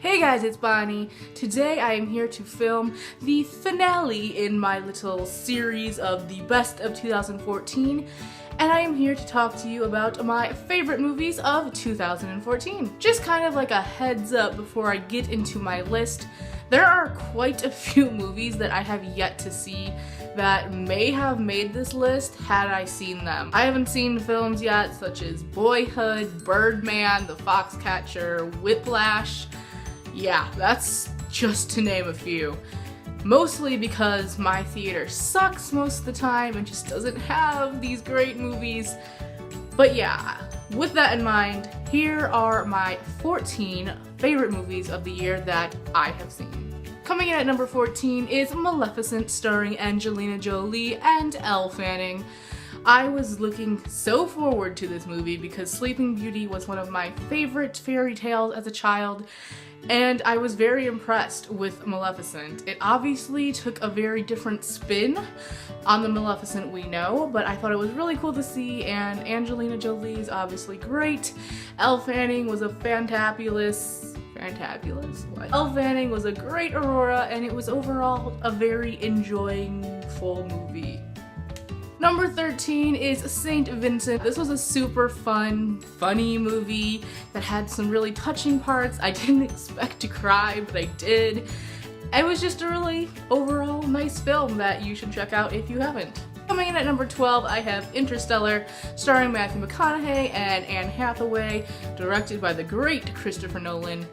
Hey guys, it's Bonnie. Today I am here to film the finale in my little series of the best of 2014, and I am here to talk to you about my favorite movies of 2014. Just kind of like a heads up before I get into my list, there are quite a few movies that I have yet to see that may have made this list had I seen them. I haven't seen films yet such as Boyhood, Birdman, The Foxcatcher, Whiplash. Yeah, that's just to name a few. Mostly because my theater sucks most of the time and just doesn't have these great movies. But yeah, with that in mind, here are my 14 favorite movies of the year that I have seen. Coming in at number 14 is Maleficent, starring Angelina Jolie and Elle Fanning. I was looking so forward to this movie because Sleeping Beauty was one of my favorite fairy tales as a child, and I was very impressed with Maleficent. It obviously took a very different spin on the Maleficent we know, but I thought it was really cool to see, and Angelina Jolie is obviously great. Elle Fanning was a fantabulous? Elle Fanning was a great Aurora, and it was overall a very enjoyable movie. Number 13 is St. Vincent. This was a super fun, funny movie that had some really touching parts. I didn't expect to cry, but I did. It was just a really overall nice film that you should check out if you haven't. Coming in at number 12, I have Interstellar, starring Matthew McConaughey and Anne Hathaway, directed by the great Christopher Nolan.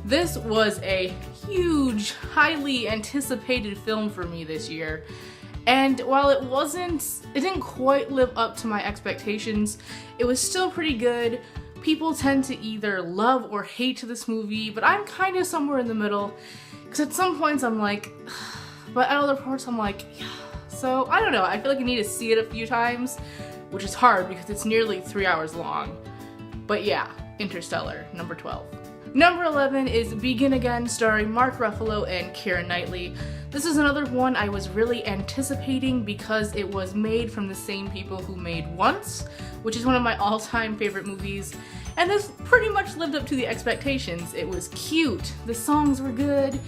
This was a huge, highly anticipated film for me this year. And while it didn't quite live up to my expectations, it was still pretty good. People tend to either love or hate this movie, but I'm kind of somewhere in the middle. Because at some points I'm like, but at other parts I'm like, yeah. So I don't know, I feel like I need to see it a few times, which is hard because it's nearly 3 hours long. But yeah, Interstellar, number 12. Number 11 is Begin Again, starring Mark Ruffalo and Keira Knightley. This is another one I was really anticipating because it was made from the same people who made Once, which is one of my all-time favorite movies, and this pretty much lived up to the expectations. It was cute, the songs were good,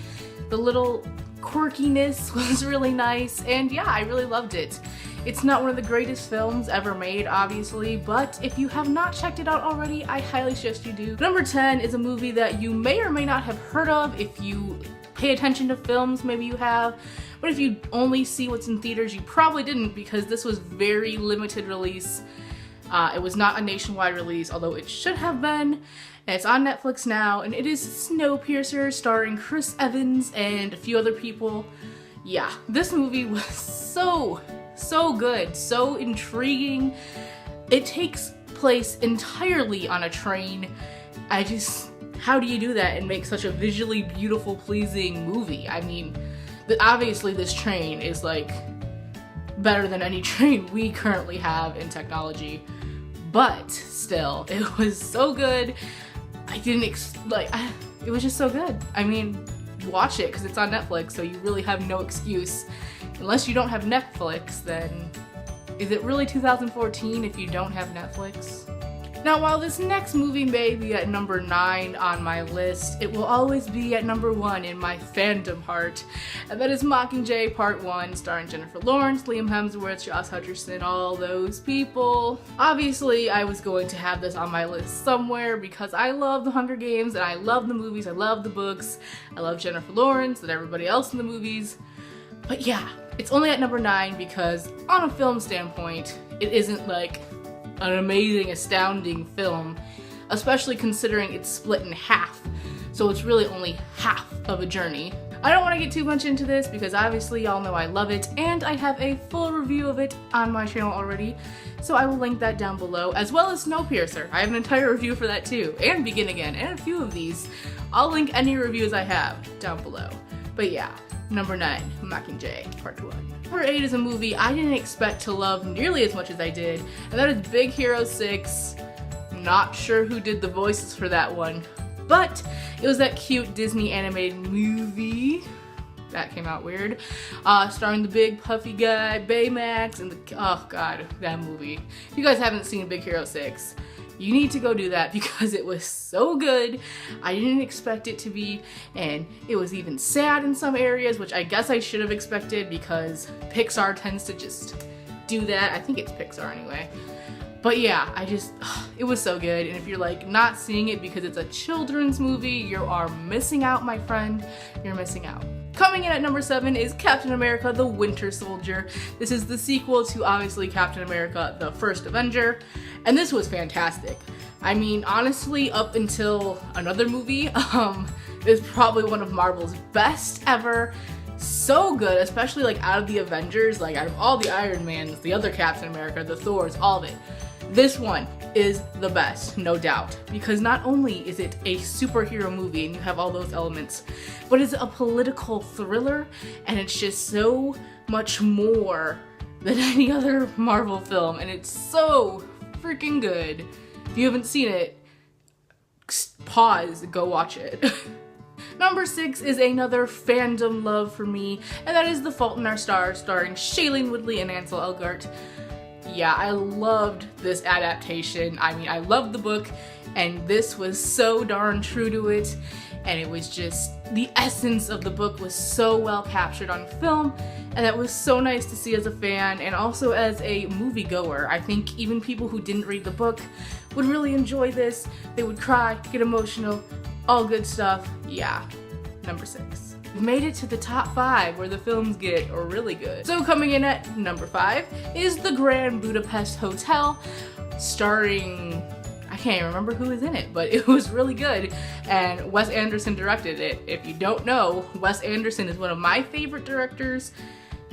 the little quirkiness was really nice, and yeah, I really loved it. It's not one of the greatest films ever made, obviously, but if you have not checked it out already, I highly suggest you do. Number 10 is a movie that you may or may not have heard of. If you pay attention to films, maybe you have, but if you only see what's in theaters, you probably didn't, because this was very limited release. It was not a nationwide release, although it should have been. And it's on Netflix now, and it is Snowpiercer, starring Chris Evans and a few other people. Yeah, this movie was so good, so intriguing. It takes place entirely on a train. How do you do that and make such a visually beautiful, pleasing movie? I mean, obviously this train is like better than any train we currently have in technology, but still, it was so good. It was just so good. I mean, watch it because it's on Netflix, so you really have no excuse. Unless you don't have Netflix, then is it really 2014 if you don't have Netflix? Now, while this next movie may be at number 9 on my list, it will always be at number 1 in my fandom heart, and that is Mockingjay Part 1, starring Jennifer Lawrence, Liam Hemsworth, Josh Hutcherson, all those people. Obviously, I was going to have this on my list somewhere because I love The Hunger Games, and I love the movies, I love the books, I love Jennifer Lawrence and everybody else in the movies. But yeah, it's only at number 9 because on a film standpoint, it isn't like an amazing, astounding film, especially considering it's split in half, so it's really only half of a journey. I don't want to get too much into this because obviously y'all know I love it, and I have a full review of it on my channel already, so I will link that down below, as well as Snowpiercer. I have an entire review for that too, and Begin Again, and a few of these. I'll link any reviews I have down below. But yeah, number 9, Mockingjay Part 1. Number 8 is a movie I didn't expect to love nearly as much as I did, and that is Big Hero 6. Not sure who did the voices for that one, but it was that cute Disney animated movie. That came out weird. Starring the big puffy guy, Baymax, and oh god, that movie. If you guys haven't seen Big Hero 6, You need to go do that because it was so good. I didn't expect it to be, and it was even sad in some areas, which I guess I should have expected because Pixar tends to just do that. I think it's Pixar anyway. But yeah, it was so good. And if you're like not seeing it because it's a children's movie, you are missing out, my friend. You're missing out. Coming in at number 7 is Captain America: The Winter Soldier. This is the sequel to obviously Captain America: The First Avenger, and this was fantastic. I mean, honestly, up until another movie, is probably one of Marvel's best ever. So good, especially like out of the Avengers, like out of all the Iron Mans, the other Captain America, the Thors, all of it. This one is the best, no doubt, because not only is it a superhero movie and you have all those elements, but it's a political thriller, and it's just so much more than any other Marvel film, and it's so freaking good. If you haven't seen it, pause, go watch it. Number 6 is another fandom love for me, and that is The Fault in Our Stars, starring Shailene Woodley and Ansel Elgort. Yeah, I loved this adaptation. I mean, I loved the book, and this was so darn true to it, and it was just, the essence of the book was so well captured on film, and that was so nice to see as a fan, and also as a moviegoer. I think even people who didn't read the book would really enjoy this. They would cry, get emotional, all good stuff. Yeah, number 6. We made it to the top 5 where the films get really good. So coming in at number 5 is The Grand Budapest Hotel, starring, I can't even remember who was in it, but it was really good, and Wes Anderson directed it. If you don't know, Wes Anderson is one of my favorite directors.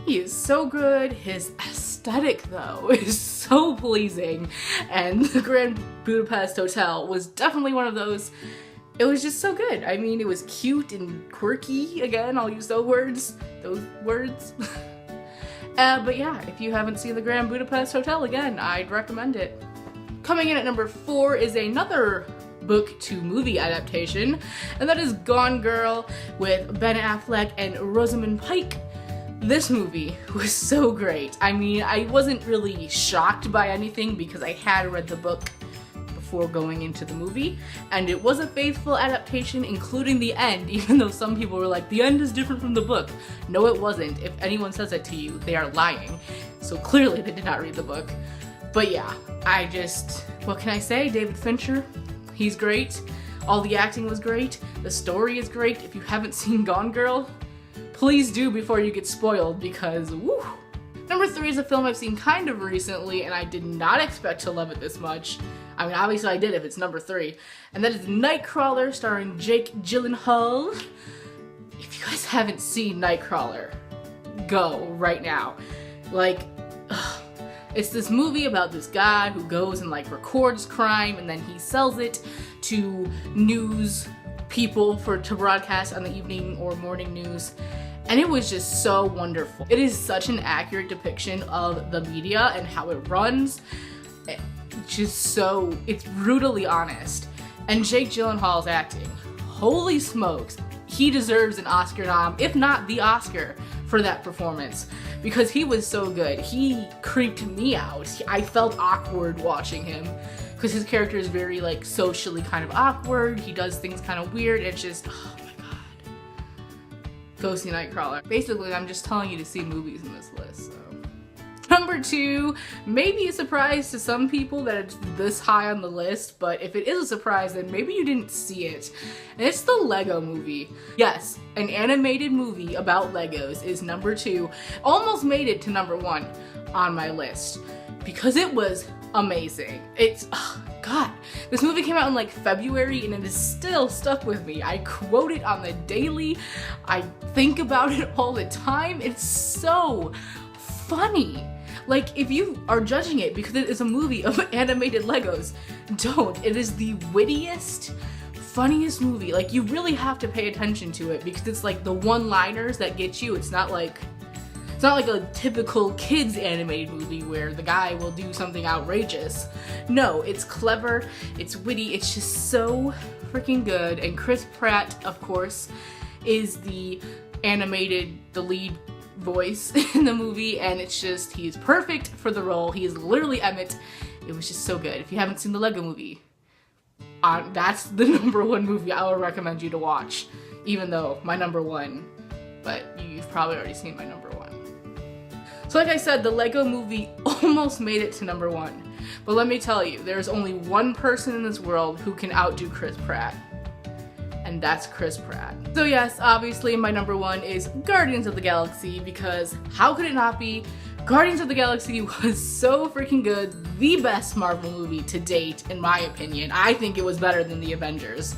He is so good. His aesthetic, though, is so pleasing, and The Grand Budapest Hotel was definitely one of those. It was just so good. I mean, it was cute and quirky. Again, I'll use those words. But yeah, if you haven't seen The Grand Budapest Hotel, again, I'd recommend it. Coming in at number 4 is another book to movie adaptation, and that is Gone Girl with Ben Affleck and Rosamund Pike. This movie was so great. I mean, I wasn't really shocked by anything because I had read the book before going into the movie, and it was a faithful adaptation, including the end, even though some people were like, the end is different from the book. No, it wasn't. If anyone says that to you, they are lying. So clearly they did not read the book. But yeah, what can I say? David Fincher, he's great. All the acting was great. The story is great. If you haven't seen Gone Girl, please do before you get spoiled, because woo. Number 3 is a film I've seen kind of recently, and I did not expect to love it this much. I mean, obviously I did if it's number 3. And that is Nightcrawler, starring Jake Gyllenhaal. If you guys haven't seen Nightcrawler, go right now. Like, it's this movie about this guy who goes and like records crime, and then he sells it to news people to broadcast on the evening or morning news. And it was just so wonderful. It is such an accurate depiction of the media and how it runs. It's brutally honest. And Jake Gyllenhaal's acting, holy smokes, he deserves an Oscar nom, if not the Oscar, for that performance, because he was so good. He creeped me out. I felt awkward watching him, because his character is very like socially kind of awkward. He does things kind of weird. It's just, oh my god. Go see Nightcrawler. Basically, I'm just telling you to see movies in this list, so. Number 2, maybe a surprise to some people that it's this high on the list, but if it is a surprise, then maybe you didn't see it. And it's the Lego Movie. Yes, an animated movie about Legos is number 2. Almost made it to number 1 on my list because it was amazing. God, this movie came out in like February and it is still stuck with me. I quote it on the daily. I think about it all the time. It's so funny. Like, if you are judging it because it is a movie of animated Legos, don't. It is the wittiest, funniest movie. Like, you really have to pay attention to it because it's like the one-liners that get you. It's not like a typical kids animated movie where the guy will do something outrageous. No, it's clever, it's witty, it's just so freaking good. And Chris Pratt, of course, is the lead voice in the movie, and it's just, he's perfect for the role. He is literally Emmett, It was just so good. If you haven't seen the Lego Movie, that's the number one movie I would recommend you to watch, even though my number one, but you've probably already seen my number one. So like I said, the Lego Movie almost made it to number one. But let me tell you, there's only one person in this world who can outdo Chris Pratt. And that's Chris Pratt. So yes, obviously my number one is Guardians of the Galaxy, because how could it not be? Guardians of the Galaxy was so freaking good. The best Marvel movie to date, in my opinion. I think it was better than the Avengers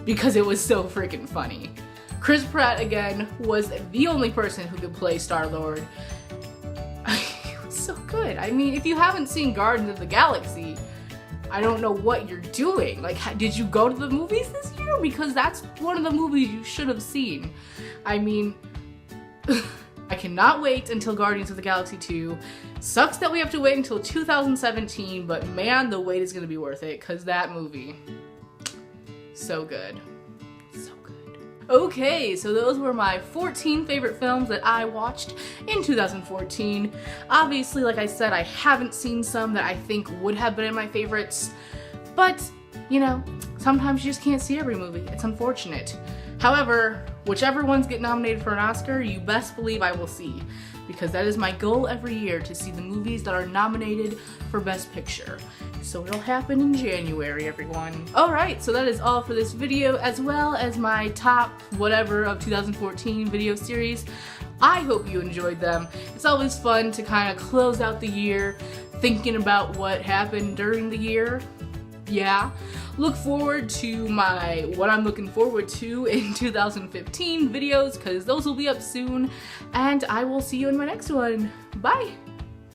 because it was so freaking funny. Chris Pratt, again, was the only person who could play Star-Lord. It was so good. I mean, if you haven't seen Guardians of the Galaxy, I don't know what you're doing. Like, did you go to the movies this year? Because that's one of the movies you should have seen. I mean, I cannot wait until Guardians of the Galaxy 2. Sucks that we have to wait until 2017, but man, the wait is gonna be worth it, because that movie, so good. So good. Okay, so those were my 14 favorite films that I watched in 2014. Obviously, like I said, I haven't seen some that I think would have been in my favorites, but, you know, sometimes you just can't see every movie. It's unfortunate. However, whichever ones get nominated for an Oscar, you best believe I will see, because that is my goal every year, to see the movies that are nominated for Best Picture. So it'll happen in January, everyone. Alright, so that is all for this video, as well as my top whatever of 2014 video series. I hope you enjoyed them. It's always fun to kind of close out the year thinking about what happened during the year. Yeah. Look forward to my what I'm looking forward to in 2015 videos, because those will be up soon, and I will see you in my next one. Bye!